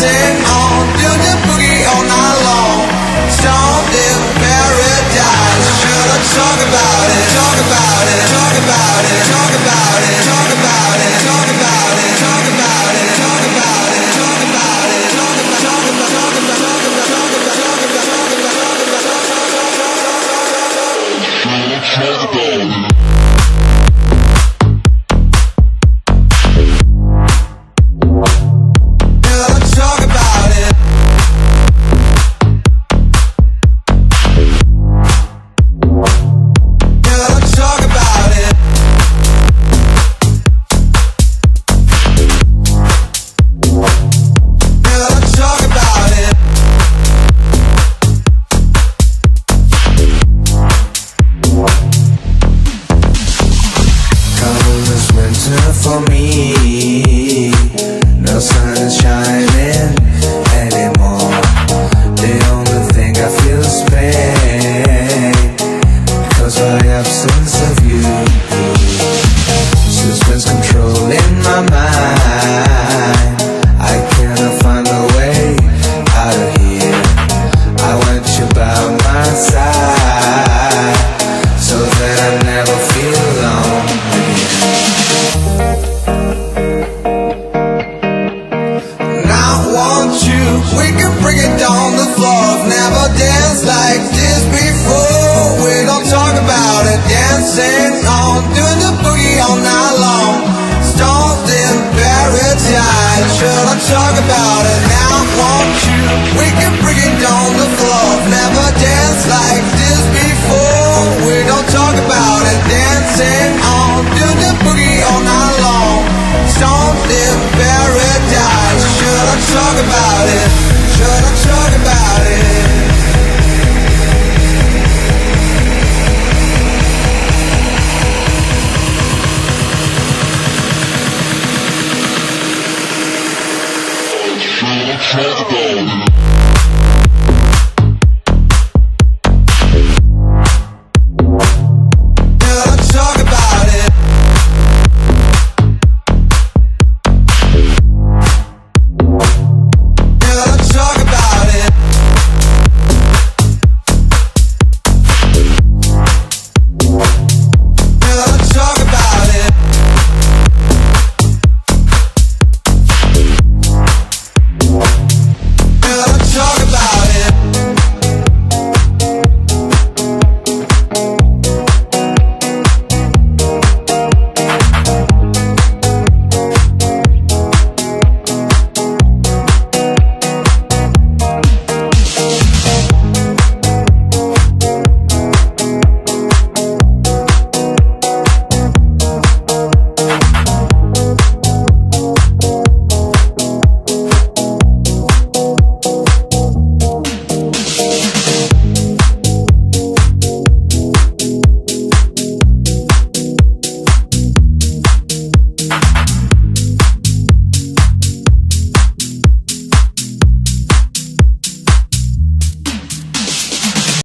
dancing on, doing the boogie all night long. Stoned in paradise. Should I talk about it? Talk about it. Talk about it. Talk about it. Talk about it. Talk about it. Talk about it. Talk about it. Talk about it. Talk about it. Talk about it. Talk about it. For me, no sun is shining anymore. The only thing I feel is pain, because of the absence of you. Suspense controlling my mind. I cannot find a way out of here. I want you by my side, so that I never feel alone. We can bring it down the floor. Never danced like this before. We don't talk about it. Dancing on, doing the boogie all night long. Stoned in paradise. Should I talk about it now? Won't you? We can bring it down the floor. Never danced like this before. We don't talk about it. Dancing on, doing the boogie all night long. Stoned in paradise. Should I talk about it? Should I talk about it? Should I talk about it?